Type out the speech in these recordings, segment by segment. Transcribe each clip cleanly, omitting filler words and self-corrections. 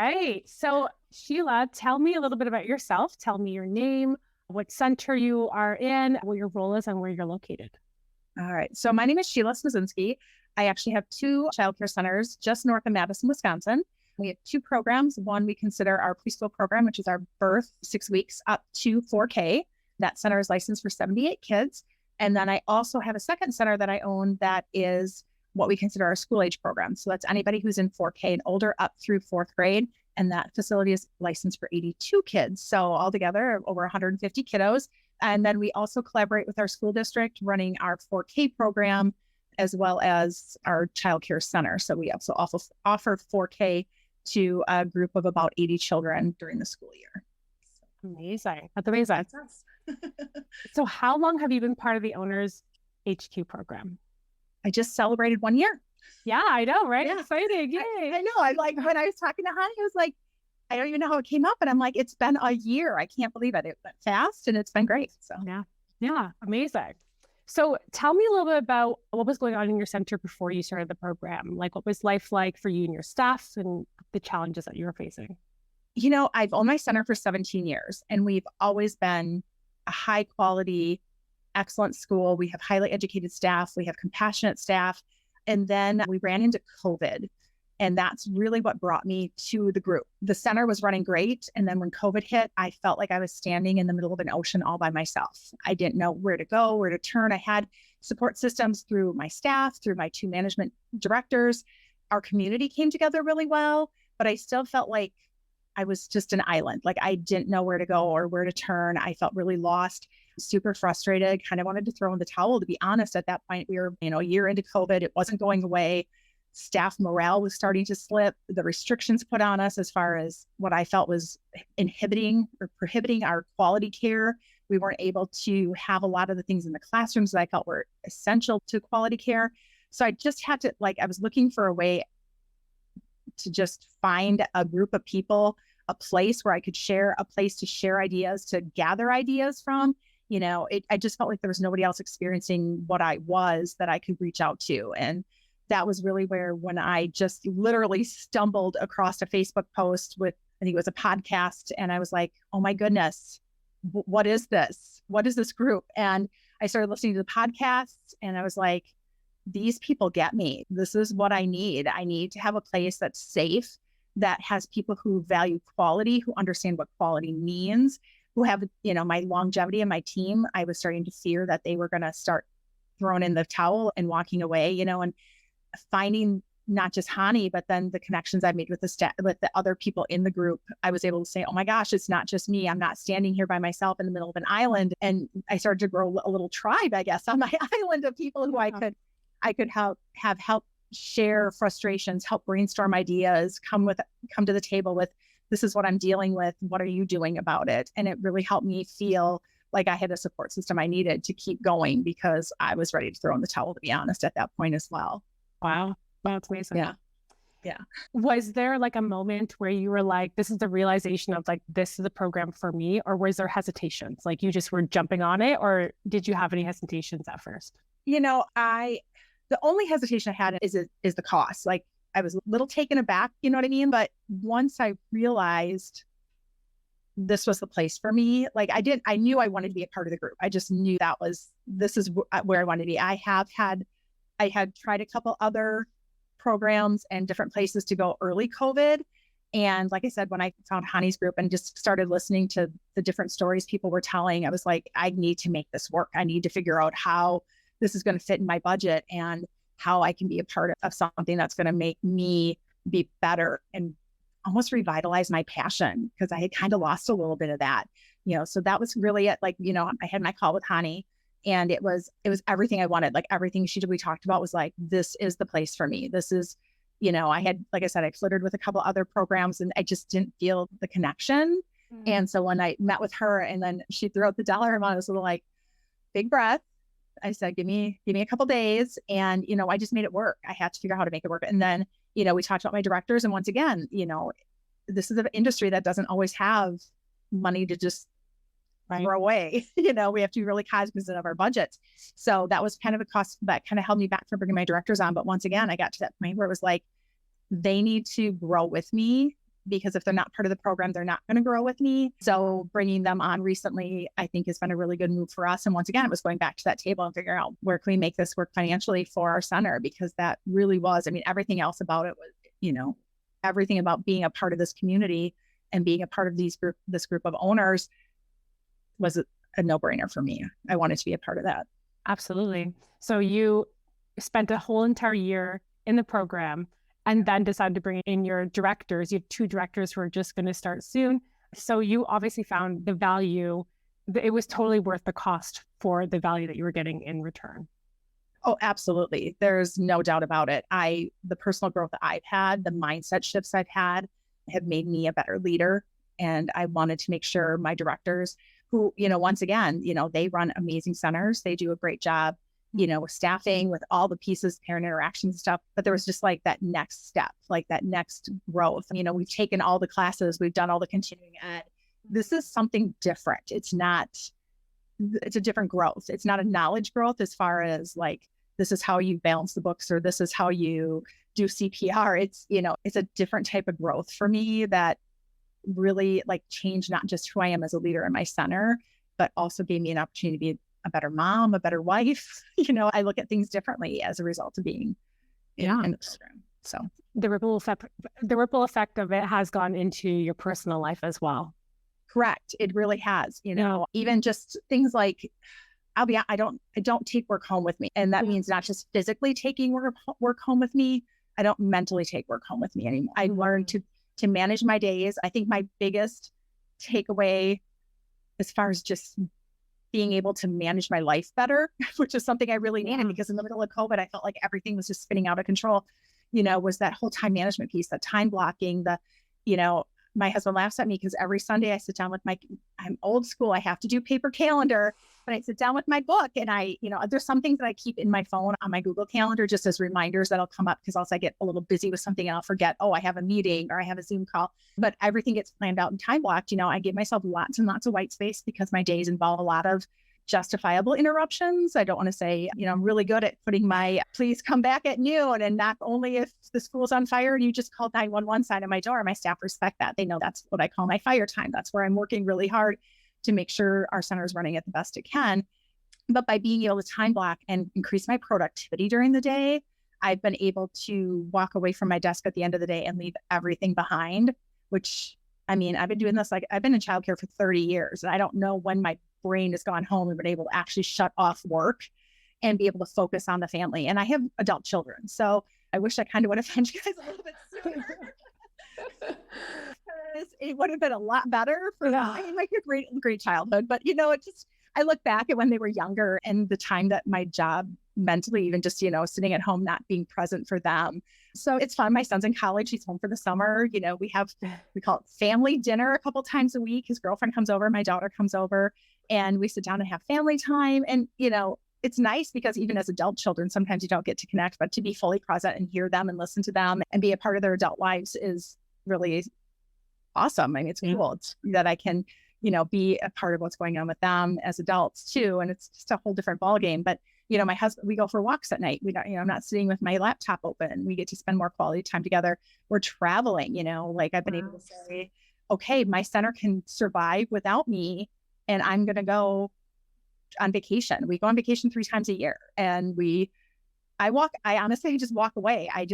right. So Sheila, tell me a little bit about yourself. Tell me your name, what center you are in, what your role is, and where you're located. All right. So my name is Sheila Smozynski. I actually have two childcare centers just north of Madison, Wisconsin. We have two programs. One we consider our preschool program, which is our birth 6 weeks up to 4K. That center is licensed for 78 kids. And then I also have a second center that I own that is what we consider our school age program. So that's anybody who's in 4K and older up through fourth grade. And that facility is licensed for 82 kids. So altogether, over 150 kiddos. And then we also collaborate with our school district running our 4K program, as well as our childcare center. So we also offer 4K to a group of about 80 children during the school year. Amazing. That's amazing. That's us. So how long have you been part of the Owners HQ program? I just celebrated 1 year. Yeah, I know, right? Yeah. Exciting. Yay. I know. I like when I was talking to Honey, I was like, I don't even know how it came up. And I'm like, it's been a year. I can't believe it. It went fast and it's been great. So yeah, amazing. So tell me a little bit about what was going on in your center before you started the program. Like, what was life like for you and your staff and the challenges that you were facing? You know, I've owned my center for 17 years and we've always been a high quality, excellent school. We have highly educated staff. We have compassionate staff. And then we ran into COVID. And that's really what brought me to the group. The center was running great. And then when COVID hit, I felt like I was standing in the middle of an ocean all by myself. I didn't know where to go, where to turn. I had support systems through my staff, through my two management directors. Our community came together really well, but I still felt like I was just an island. Like I didn't know where to go or where to turn. I felt really lost, super frustrated, kind of wanted to throw in the towel. To be honest, at that point, we were, a year into COVID. It wasn't going away. Staff morale was starting to slip. The restrictions put on us as far as what I felt was inhibiting or prohibiting our quality care. We weren't able to have a lot of the things in the classrooms that I felt were essential to quality care. So I just had to, I was looking for a way to just find a group of people, a place where I could share, a place to share ideas, to gather ideas from. I just felt like there was nobody else experiencing what I was that I could reach out to. And that was really where, when I just literally stumbled across a Facebook post with, I think it was a podcast, and I was like, oh my goodness, what is this? What is this group? And I started listening to the podcasts and I was like, these people get me. This is what I need. I need to have a place that's safe, that has people who value quality, who understand what quality means, who have, my longevity in my team. I was starting to fear that they were going to start throwing in the towel and walking away, and finding not just Hani, but then the connections I made with the staff, with the other people in the group. I was able to say, oh my gosh, it's not just me. I'm not standing here by myself in the middle of an island. And I started to grow a little tribe, I guess, on my island of people who I could have help share frustrations, help brainstorm ideas, come to the table with, this is what I'm dealing with. What are you doing about it? And it really helped me feel like I had a support system I needed to keep going, because I was ready to throw in the towel, to be honest, at that point as well. Wow. That's amazing. Yeah. Was there a moment where you were like, this is the realization of this is a program for me? Or was there hesitations? Like you just were jumping on it? Or did you have any hesitations at first? The only hesitation I had is the cost. I was a little taken aback, you know what I mean? But once I realized this was the place for me, I knew I wanted to be a part of the group. I just knew this is where I wanted to be. I had tried a couple other programs and different places to go early COVID. And like I said, when I found Hani's group and just started listening to the different stories people were telling, I was like, I need to make this work. I need to figure out how this is going to fit in my budget and how I can be a part of something that's going to make me be better and almost revitalize my passion, because I had kind of lost a little bit of that, so that was really it. I had my call with Hani, and it was everything I wanted. Everything we talked about was this is the place for me. This is, I had, like I said, I flirted with a couple other programs and I just didn't feel the connection. Mm-hmm. And so when I met with her and then she threw out the dollar amount, I was a little big breath. I said, give me a couple days. And, I just made it work. I had to figure out how to make it work. And then, we talked about my directors. And once again, this is an industry that doesn't always have money to just throw away. We have to be really cognizant of our budgets. So that was kind of a cost that kind of held me back from bringing my directors on. But once again, I got to that point where it was they need to grow with me because if they're not part of the program, they're not going to grow with me. So bringing them on recently, I think has been a really good move for us. And once again, it was going back to that table and figuring out where can we make this work financially for our center, because that really was, I mean, everything else about it was, everything about being a part of this community and being a part of this group of owners was a no-brainer for me. I wanted to be a part of that. Absolutely. So you spent a whole entire year in the program and then decided to bring in your directors. You have 2 directors who are just going to start soon. So you obviously found the value. It was totally worth the cost for the value that you were getting in return. Oh, absolutely. There's no doubt about it. The personal growth that I've had, the mindset shifts I've had have made me a better leader. And I wanted to make sure my directors who, once again, they run amazing centers. They do a great job, with staffing, with all the pieces, parent interaction stuff. But there was just like that next step, like that next growth. We've taken all the classes, we've done all the continuing ed. This is something different. It's a different growth. It's not a knowledge growth as far as like, this is how you balance the books or this is how you do CPR. It's a different type of growth for me that really like changed not just who I am as a leader in my center, but also gave me an opportunity to be a better mom, a better wife. I look at things differently as a result of being in the program. So the ripple effect of it has gone into your personal life as well. Correct. It really has, even just things like, I don't take work home with me. And that means not just physically taking work home with me. I don't mentally take work home with me anymore. I learned to manage my days. I think my biggest takeaway as far as just being able to manage my life better, which is something I really needed because in the middle of COVID, I felt like everything was just spinning out of control, was that whole time management piece, the time blocking, my husband laughs at me because every Sunday I sit down with I'm old school. I have to do paper calendar, but I sit down with my book and there's some things that I keep in my phone on my Google Calendar just as reminders that'll come up because also I get a little busy with something and I'll forget, I have a meeting or I have a Zoom call, but everything gets planned out and time blocked. I give myself lots and lots of white space because my days involve a lot of justifiable interruptions. I don't want to say, I'm really good at putting my please come back at noon, and not only if the school's on fire and you just called 911 sign at my door. My staff respect that. They know that's what I call my fire time. That's where I'm working really hard to make sure our center is running at the best it can. But by being able to time block and increase my productivity during the day, I've been able to walk away from my desk at the end of the day and leave everything behind, which, I've been doing this, I've been in childcare for 30 years, and I don't know when my brain has gone home and been able to actually shut off work and be able to focus on the family. And I have adult children, so I wish I kind of would have found you guys a little bit sooner. It would have been a lot better for them. Like a great childhood, but I look back at when they were younger and the time that my job mentally, even just, sitting at home, not being present for them. So it's fun. My son's in college. He's home for the summer. We call it family dinner a couple times a week. His girlfriend comes over, my daughter comes over, and we sit down and have family time. And, it's nice because even as adult children, sometimes you don't get to connect, but to be fully present and hear them and listen to them and be a part of their adult lives is really awesome. It's cool. It's that I can, be a part of what's going on with them as adults too. And it's just a whole different ballgame. But, my husband, we go for walks at night. We don't, I'm not sitting with my laptop open. We get to spend more quality time together. We're traveling, I've been able to say, okay, my center can survive without me, and I'm going to go on vacation. We go on vacation 3 times a year, and I honestly just walk away. I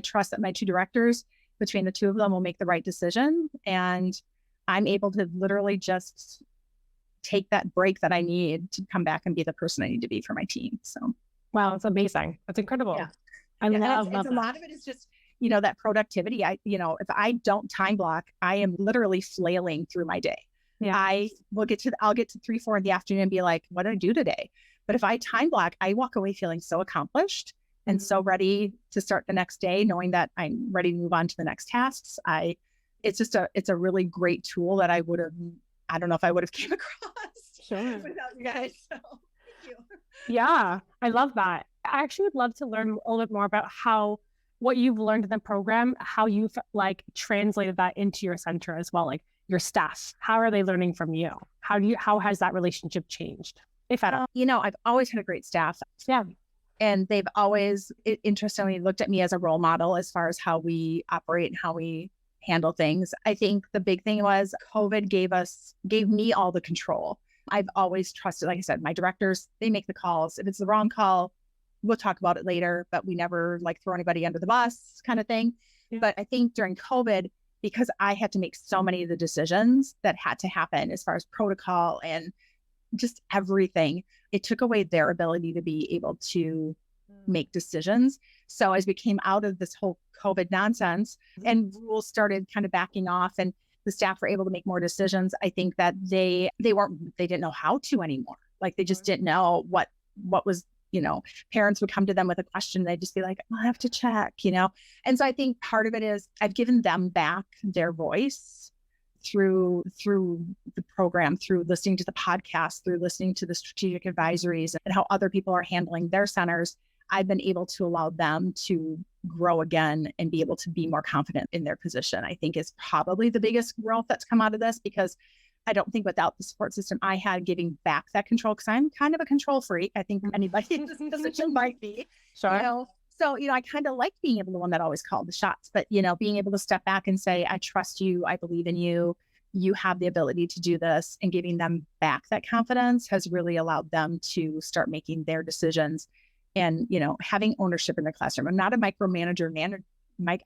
trust that my 2 directors, between the 2 of them, will make the right decision. And I'm able to literally just take that break that I need to come back and be the person I need to be for my team. So, wow, it's amazing. That's incredible. Yeah. I love a lot of it is just, that productivity. If I don't time block, I am literally flailing through my day. Yeah. I'll get to 3, 4 in the afternoon and be like, what did I do today? But if I time block, I walk away feeling so accomplished and so ready to start the next day, knowing that I'm ready to move on to the next tasks. It's a really great tool that I don't know if I would have came across without you guys. So thank you. Yeah, I love that. I actually would love to learn a little bit more about what you've learned in the program, how you've translated that into your center as well, like your staff. How are they learning from you? How has that relationship changed, if at all? I've always had a great staff. Yeah. And they've always, interestingly, looked at me as a role model as far as how we operate and how we handle things. I think the big thing was COVID gave me all the control. I've always trusted, like I said, my directors, they make the calls. If it's the wrong call, we'll talk about it later, but we never like throw anybody under the bus kind of thing. Yeah. But I think during COVID, because I had to make so many of the decisions that had to happen as far as protocol and just everything, it took away their ability to be able to make decisions. So as we came out of this whole COVID nonsense and rules started kind of backing off and the staff were able to make more decisions, I think that they didn't know how to anymore. Like they just didn't know what was, parents would come to them with a question. They'd just be like, I'll have to check, And so I think part of it is I've given them back their voice through the program, through listening to the podcast, through listening to the strategic advisories and how other people are handling their centers. I've been able to allow them to grow again and be able to be more confident in their position. I think is probably the biggest growth that's come out of this, because I don't think without the support system I had giving back that control, because I'm kind of a control freak. I think anybody in this position might be. Sure. So, I kind of like being able to the one that always called the shots, but, being able to step back and say, I trust you. I believe in you. You have the ability to do this, and giving them back that confidence has really allowed them to start making their decisions and, having ownership in their classroom. I'm not a micromanager.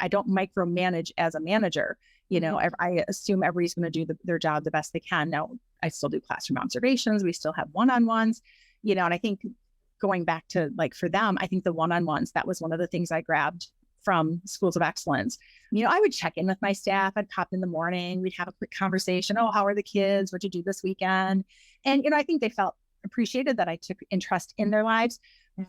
I don't micromanage as a manager. I assume everybody's going to do their job the best they can. Now, I still do classroom observations. We still have one-on-ones, and I think going back to like for them, I think the one-on-ones, that was one of the things I grabbed from Schools of Excellence. I would check in with my staff. I'd pop in the morning. We'd have a quick conversation. Oh, how are the kids? What'd you do this weekend? And, I think they felt appreciated that I took interest in their lives.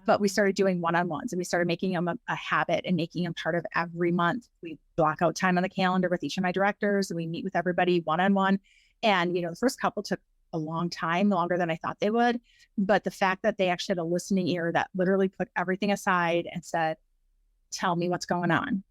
But we started doing one-on-ones, and we started making them a habit and making them part of every month. We block out time on the calendar with each of my directors, and we meet with everybody one-on-one. And, the first couple took a long time, longer than I thought they would. But the fact that they actually had a listening ear that literally put everything aside and said, tell me what's going on.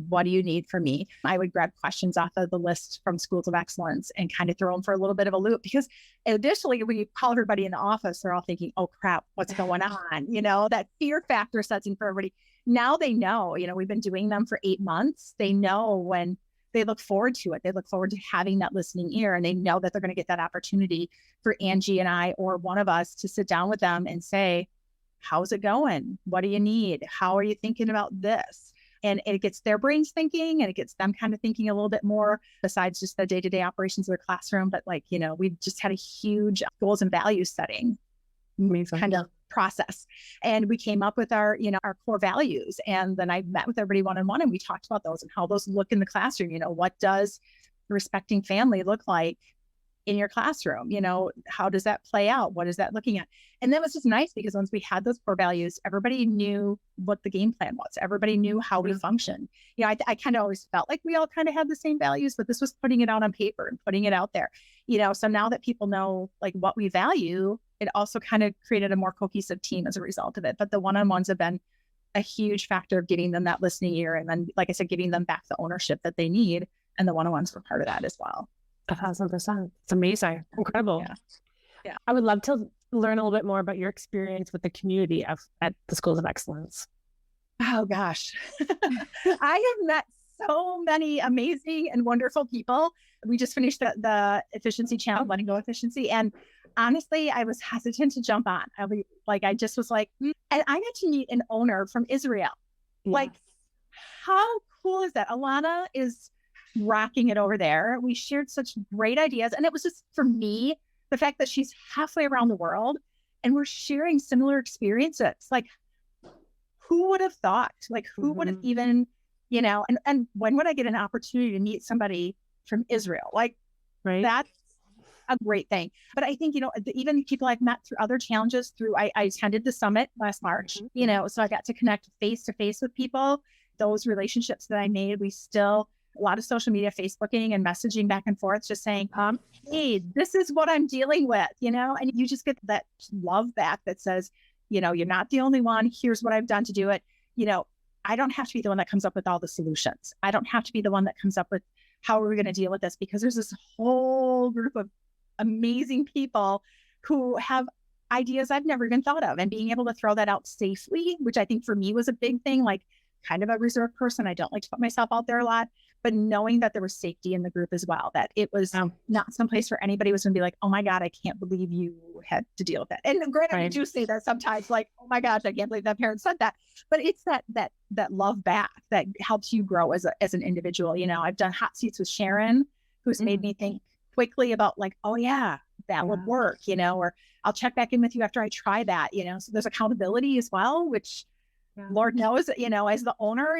What do you need from me? I would grab questions off of the list from Schools of Excellence and kind of throw them for a little bit of a loop, because additionally, when you call everybody in the office, they're all thinking, oh crap, what's going on? That fear factor sets in for everybody. Now they know, we've been doing them for 8 months. They know when they look forward to it. They look forward to having that listening ear, and they know that they're going to get that opportunity for Angie and I, or one of us, to sit down with them and say, how's it going? What do you need? How are you thinking about this? And it gets their brains thinking, and it gets them kind of thinking a little bit more besides just the day-to-day operations of their classroom. But we've just had a huge goals and values setting kind of process. And we came up with our core values. And then I met with everybody one-on-one, and we talked about those and how those look in the classroom. What does respecting family look like in your classroom? How does that play out? What is that looking at? And that was just nice, because once we had those core values, everybody knew what the game plan was. Everybody knew how we function. I kind of always felt like we all kind of had the same values, but this was putting it out on paper and putting it out there. So now that people know like what we value, it also kind of created a more cohesive team as a result of it. But the one-on-ones have been a huge factor of giving them that listening ear. And then, like I said, giving them back the ownership that they need. And the one-on-ones were part of that as well. 1,000%. It's amazing. Incredible. Yeah. I would love to learn a little bit more about your experience with the community at the Schools of Excellence. Oh gosh. I have met so many amazing and wonderful people. We just finished the efficiency challenge, letting go efficiency. And honestly, I was hesitant to jump on. I just was like, and I got to meet an owner from Israel. Yes. Like, how cool is that? Alana is rocking it over there. We shared such great ideas. And it was just, for me, the fact that she's halfway around the world and we're sharing similar experiences. Like, who would have thought? Like, who would have even, and when would I get an opportunity to meet somebody from Israel? Like, right. That's a great thing. But I think, even people I've met through other challenges I attended the summit last March, so I got to connect face to face with people. Those relationships that I made, we still, a lot of social media, Facebooking and messaging back and forth, just saying, hey, this is what I'm dealing with, and you just get that love back that says, you're not the only one. Here's what I've done to do it. I don't have to be the one that comes up with all the solutions. I don't have to be the one that comes up with how are we going to deal with this, because there's this whole group of amazing people who have ideas I've never even thought of, and being able to throw that out safely, which I think for me was a big thing, like kind of a reserved person. I don't like to put myself out there a lot, but knowing that there was safety in the group as well, that it was not someplace where anybody was going to be like, oh my God, I can't believe you had to deal with it. And granted, we do say that sometimes, like, oh my gosh, I can't believe that parent said that. But it's that love back that helps you grow as an individual. You know, I've done hot seats with Sharon, who's made me think quickly about like, oh yeah, that would work, you know, or I'll check back in with you after I try that, you know. So there's accountability as well, which Lord knows, you know, as the owner,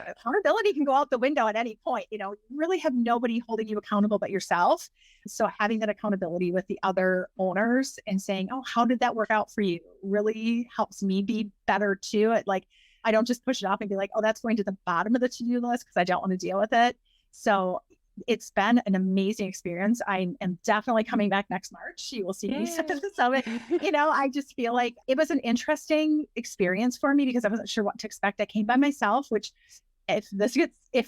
accountability can go out the window at any point. You know, you really have nobody holding you accountable but yourself. So having that accountability with the other owners and saying, oh, how did that work out for you, really helps me be better too. Like, I don't just push it off and be like, oh, that's going to the bottom of the to-do list because I don't want to deal with it. So it's been an amazing experience. I am definitely coming back next March. You will see me at the summit. You know, I just feel like it was an interesting experience for me because I wasn't sure what to expect. I came by myself, which if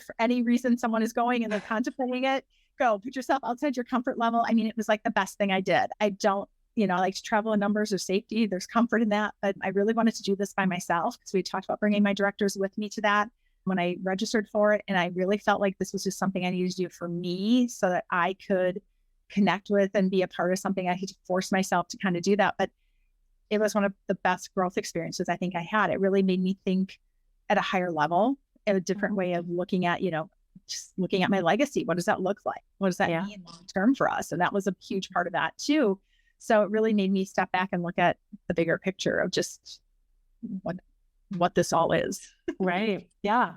for any reason someone is going and they're contemplating it, go put yourself outside your comfort level. I mean, it was like the best thing I did. I don't, you know, I like to travel in numbers or safety. There's comfort in that, but I really wanted to do this by myself because we talked about bringing my directors with me to that when I registered for it. And I really felt like this was just something I needed to do for me so that I could connect with and be a part of something. I had to force myself to kind of do that. But it was one of the best growth experiences I think I had. It really made me think at a higher level, a different way of looking at, you know, just looking at my legacy. What does that look like? What does that mean long term for us? And that was a huge part of that too. So it really made me step back and look at the bigger picture of just what this all is. Right. Yeah.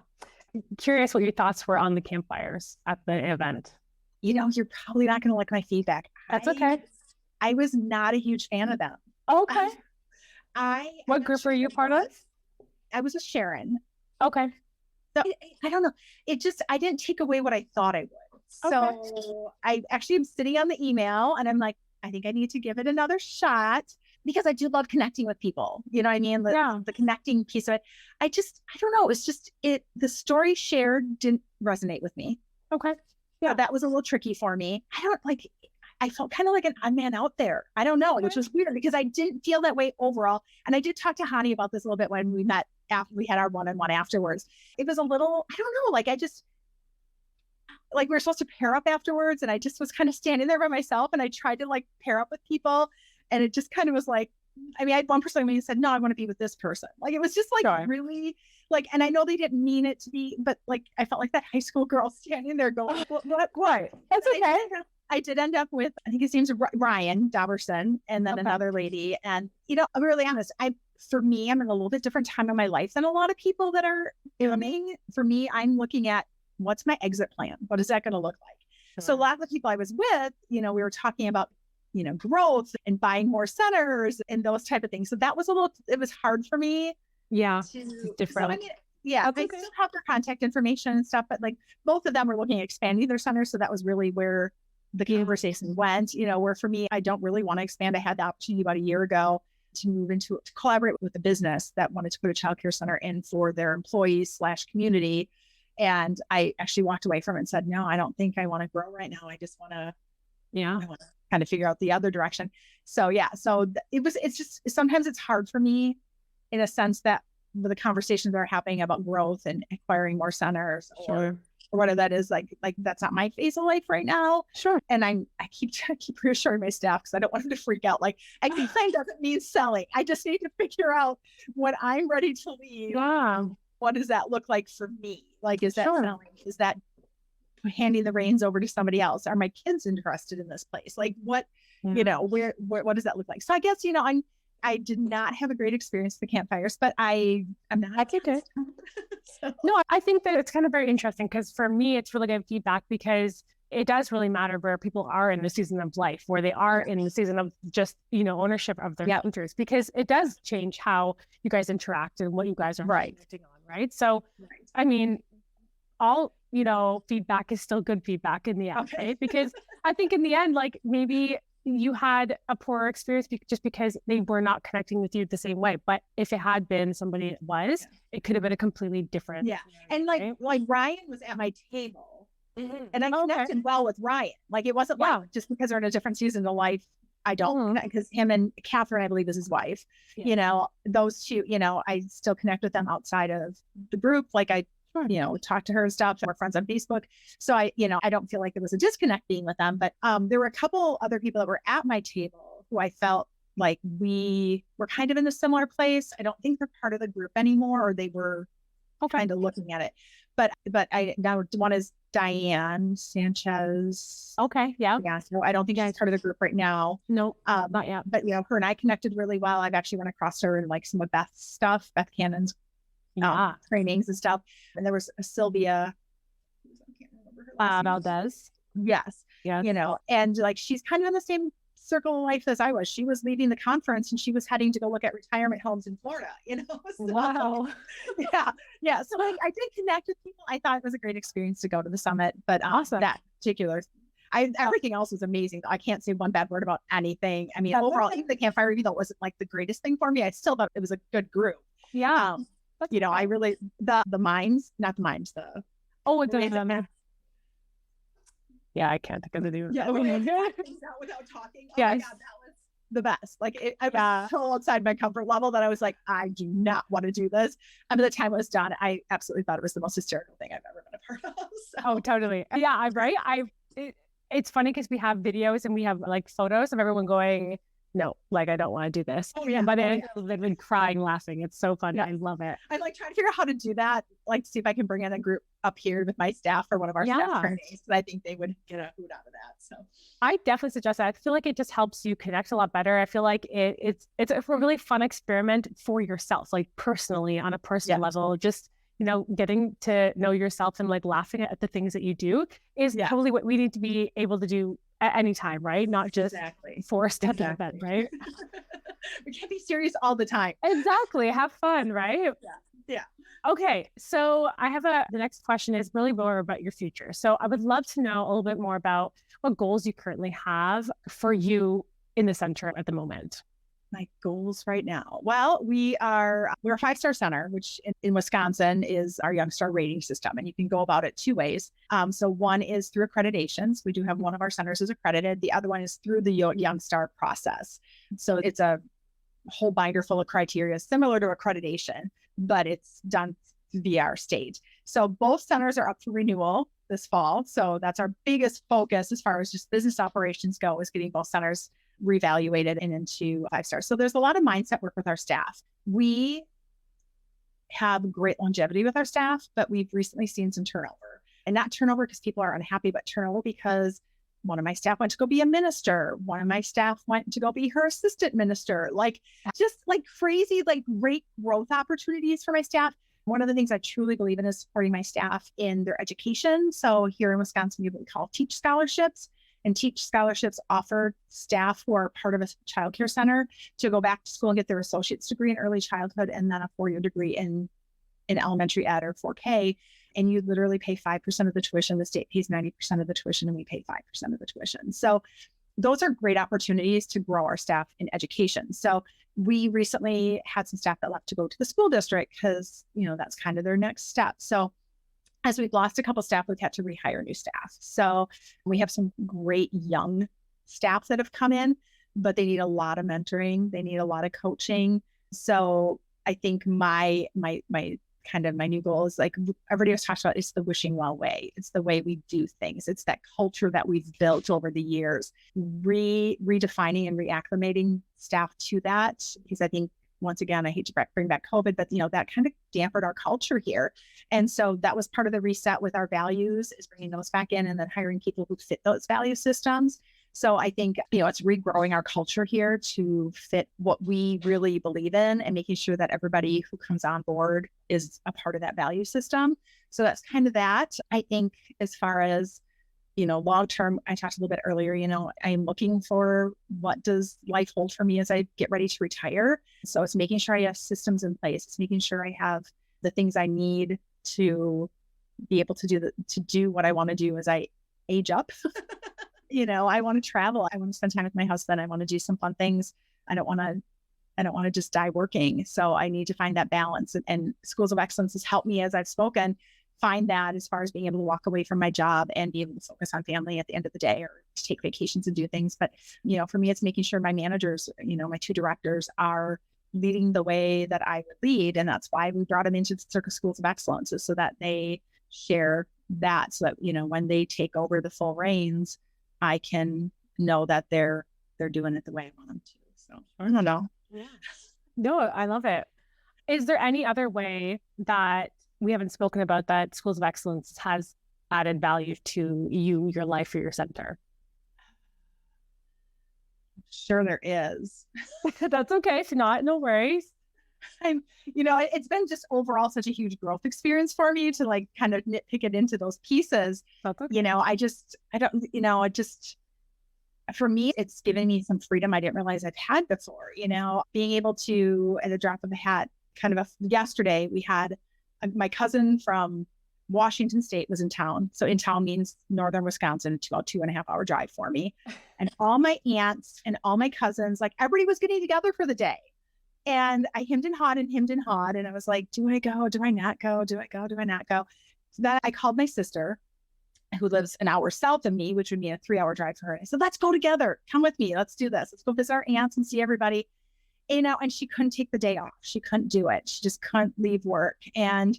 Curious what your thoughts were on the campfires at the event. You know, you're probably not going to like my feedback. That's okay. I was not a huge fan of them. Okay. What group were you part of? I was with Sharon. Okay. So I don't know. I didn't take away what I thought I would. So I actually am sitting on the email and I'm like, I think I need to give it another shot because I do love connecting with people. You know what I mean? The connecting piece of it. I don't know. It's just the story shared didn't resonate with me. Okay. Yeah. So that was a little tricky for me. I felt kind of like an odd man out there. I don't know, which was weird because I didn't feel that way overall. And I did talk to Hani about this a little bit when we met after we had our one-on-one afterwards. It was a little, I don't know, like we were supposed to pair up afterwards and I just was kind of standing there by myself and I tried to like pair up with people and it just kind of was like, I mean, I had one person who said, no, I want to be with this person. Like, it was just like really like, and I know they didn't mean it to be, but like, I felt like that high school girl standing there going, what? That's okay. I did end up with, I think his name's Ryan Daberson and then another lady. And, you know, I'm really honest. For me, I'm in a little bit different time in my life than a lot of people that are filming. For me, I'm looking at what's my exit plan? What is that going to look like? Sure. So a lot of the people I was with, you know, we were talking about, you know, growth and buying more centers and those type of things. So that was it was hard for me. Yeah. Different. So, I mean, I still have their contact information and stuff, but like both of them were looking at expanding their centers. So that was really where the conversation went, you know, where for me, I don't really want to expand. I had the opportunity about a year ago to collaborate with a business that wanted to put a childcare center in for their employees / community. And I actually walked away from it and said, no, I don't think I want to grow right now. I just want to, I want to kind of figure out the other direction. So it's just, sometimes it's hard for me in a sense that the conversations that are happening about growth and acquiring more centers or whatever that is, like that's not my phase of life right now. Sure. And I keep reassuring my staff because I don't want them to freak out. Like, exit doesn't mean selling. I just need to figure out when I'm ready to leave. Wow. What does that look like for me? Like, is that selling? Is that handing the reins over to somebody else? Are my kids interested in this place? Like, what, you know, what does that look like? So I guess, you know, I did not have a great experience with the campfires, but I'm not. That's okay. No, I think that it's kind of very interesting because for me, it's really good feedback because it does really matter where people are in the season of life, where they are in the season of just, you know, ownership of their centers, because it does change how you guys interact and what you guys are acting on, right? So, I mean, all, you know, feedback is still good feedback in the end, right? Because I think in the end, like maybe you had a poor experience just because they were not connecting with you the same way. But if it had been somebody that was, it could have been a completely different. Yeah. And like Ryan was at my table and I connected well with Ryan. Like it wasn't like just because they're in a different season of life, I don't, because him and Catherine, I believe is his wife, you know, those two, you know, I still connect with them outside of the group. Like I talk to her and stuff. We're friends on Facebook. So I don't feel like there was a disconnect being with them, but there were a couple other people that were at my table who I felt like we were kind of in a similar place. I don't think they're part of the group anymore, or they were kind of looking at it. But now one is Diane Sanchez. Okay. Yeah. Yeah. So I don't think she's part of the group right now. No, not yet. But her and I connected really well. I've actually run across her in like some of Beth's stuff, Beth Cannon's trainings and stuff. And there was a Sylvia, I can't remember her last name. Valdez. Yes. Yeah. And like she's kind of in the same circle of life as I was. She was leaving the conference and she was heading to go look at retirement homes in Florida, So, wow. Yeah. So I did connect with people. I thought it was a great experience to go to the summit, but awesome. That particular, everything else was amazing. I can't say one bad word about anything. I mean, overall, even the campfire review, that wasn't like the greatest thing for me. I still thought it was a good group. Yeah. I really, the mimes, not the mimes, yeah, I can't think of the name. Yeah, without talking. Oh my God, that was the best. Like I was so outside my comfort level that I was like, I do not want to do this. And by the time it was done, I absolutely thought it was the most hysterical thing I've ever been a part of. So. Oh, totally. Yeah, I'm right. It's funny because we have videos and we have like photos of everyone going, no, like I don't want to do this. Oh yeah. But they've been crying, laughing. It's so fun. Yeah. I love it. I'm like trying to figure out how to do that. Like see if I can bring in a group up here with my staff or one of our staff trainings. And I think they would get a hoot out of that. So I definitely suggest that. I feel like it just helps you connect a lot better. I feel like it's a really fun experiment for yourself, like personally on a personal level, just getting to know yourself and like laughing at the things that you do is totally what we need to be able to do at any time, right? Not just forced at the event, right? We can't be serious all the time. Exactly. Have fun, right? Yeah. Okay. So I have the next question is really more about your future. So I would love to know a little bit more about what goals you currently have for you in the center at the moment. My goals right now. Well, we're a 5-star center, which in Wisconsin is our Youngstar rating system. And you can go about it 2 ways. So one is through accreditations. We do have one of our centers is accredited. The other one is through the Youngstar process. So it's a whole binder full of criteria similar to accreditation, but it's done via our state. So both centers are up for renewal this fall. So that's our biggest focus as far as just business operations go, is getting both centers reevaluated and into 5 stars. So there's a lot of mindset work with our staff. We have great longevity with our staff, but we've recently seen some turnover. And not turnover because people are unhappy, but turnover because one of my staff went to go be a minister. One of my staff went to go be her assistant minister. Like just like crazy, like great growth opportunities for my staff. One of the things I truly believe in is supporting my staff in their education. So here in Wisconsin, we have what we call Teach Scholarships. And Teach Scholarships offer staff who are part of a childcare center to go back to school and get their associate's degree in early childhood and then a 4-year degree in elementary ed or 4K. And you literally pay 5% of the tuition. The state pays 90% of the tuition and we pay 5% of the tuition. So those are great opportunities to grow our staff in education. So we recently had some staff that left to go to the school district because, that's kind of their next step. So as we've lost a couple staff, we've had to rehire new staff. So we have some great young staff that have come in, but they need a lot of mentoring. They need a lot of coaching. So I think my new goal is like everybody was talking about, it's the wishing well way. It's the way we do things. It's that culture that we've built over the years, redefining and reacclimating staff to that. Because I think, once again, I hate to bring back COVID, but that kind of dampened our culture here. And so that was part of the reset with our values, is bringing those back in and then hiring people who fit those value systems. So I think, it's regrowing our culture here to fit what we really believe in and making sure that everybody who comes on board is a part of that value system. So that's kind of that. I think as far as, long-term, I talked a little bit earlier, I'm looking for what does life hold for me as I get ready to retire. So it's making sure I have systems in place. It's making sure I have the things I need to be able to do what I want to do as I age up. I want to travel. I want to spend time with my husband. I want to do some fun things. I don't want to just die working. So I need to find that balance. And Schools of Excellence has helped me, as I've spoken, find that as far as being able to walk away from my job and be able to focus on family at the end of the day, or to take vacations and do things. But, for me, it's making sure my managers, my 2 directors are leading the way that I would lead. And that's why we brought them into the Circus Schools of Excellence, is so that they share that, so that, when they take over the full reins, I can know that they're doing it the way I want them to. So I don't know. Yeah. No, I love it. Is there any other way that we haven't spoken about that Schools of Excellence has added value to you, your life, or your center? Sure there is. That's okay. If not, no worries. It's been just overall such a huge growth experience for me to like kind of nitpick it into those pieces. That's okay. For me, it's given me some freedom I didn't realize I've had before, being able to, at the drop of a hat, yesterday we had my cousin from Washington State was in town. So in town means northern Wisconsin, about 2.5 hour drive for me. And all my aunts and all my cousins, like everybody was getting together for the day. And I hemmed and hawed. And I was like, do I go? Do I not go? Do I go? Do I not go? So then I called my sister, who lives an hour south of me, which would be a 3-hour drive for her. I said, let's go together. Come with me. Let's do this. Let's go visit our aunts and see everybody. And she couldn't take the day off. She couldn't do it. She just couldn't leave work. And,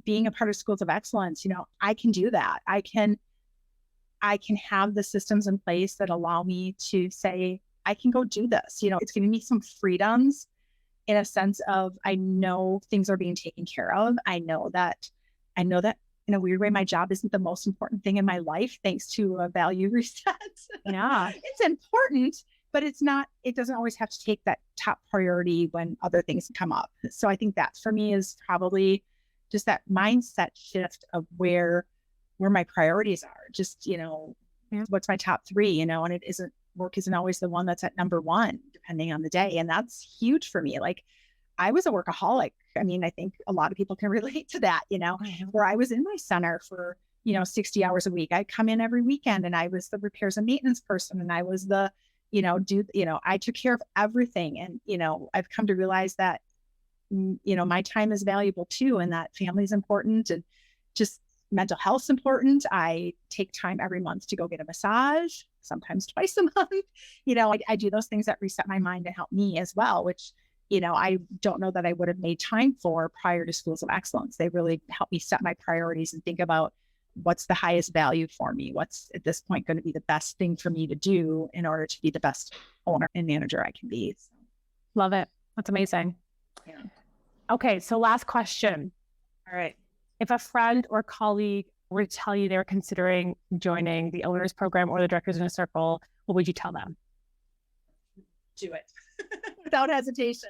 being a part of Schools of Excellence, I can do that. I can have the systems in place that allow me to say, I can go do this. It's giving me some freedoms in a sense of, I know things are being taken care of. I know that in a weird way, my job isn't the most important thing in my life, thanks to a value reset. Yeah. It's important, but it doesn't always have to take that top priority when other things come up. So I think that for me is probably just that mindset shift of where my priorities are. Just, what's my top 3, and work isn't always the one that's at number 1, depending on the day. And that's huge for me. Like, I was a workaholic. I mean, I think a lot of people can relate to that, where I was in my center for, 60 hours a week. I'd come in every weekend and I was the repairs and maintenance person. And I was I took care of everything. And, I've come to realize that, my time is valuable too. And that family is important, and just mental health's important. I take time every month to go get a massage, sometimes twice a month. I do those things that reset my mind and help me as well, which, I don't know that I would have made time for prior to Schools of Excellence. They really help me set my priorities and think about what's the highest value for me. What's at this point going to be the best thing for me to do in order to be the best owner and manager I can be. So. Love it. That's amazing. Yeah. Okay. So last question. All right. If a friend or colleague were to tell you they were considering joining the owners program or the directors in a circle, what would you tell them? Do it without hesitation.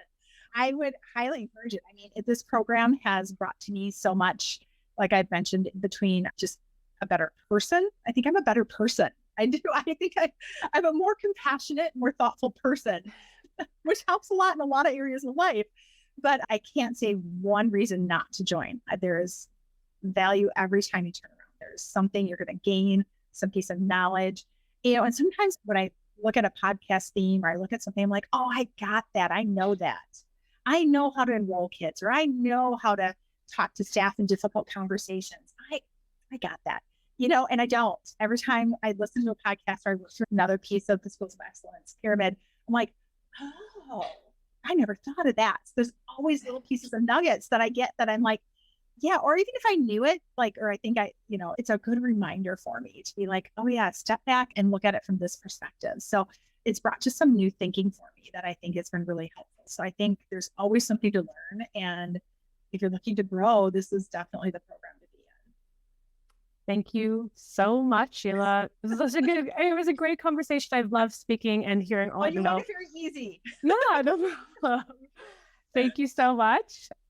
I would highly encourage it. I mean, this program has brought to me so much, like I've mentioned, between just a better person. I think I'm a better person. I do. I think I'm a more compassionate, more thoughtful person, which helps a lot in a lot of areas of life. But I can't say one reason not to join. There is value every time you turn around. There's something you're going to gain, some piece of knowledge, and sometimes when I look at a podcast theme or I look at something, I'm like, oh, I got that. I know that. I know how to enroll kids, or I know how to talk to staff in difficult conversations. I got that, and I don't. Every time I listen to a podcast or I look through another piece of the Schools of Excellence pyramid, I'm like, oh, I never thought of that. So there's always little pieces of nuggets that I get that I'm like, yeah, or even if I knew it, or I think it's a good reminder for me to be like, oh yeah, step back and look at it from this perspective. So it's brought just some new thinking for me that I think has been really helpful. So I think there's always something to learn. And if you're looking to grow, this is definitely the program to be in. Thank you so much, Sheila. It was a great conversation. I've loved speaking and hearing all of you. Made it very easy. No problem. Thank you so much.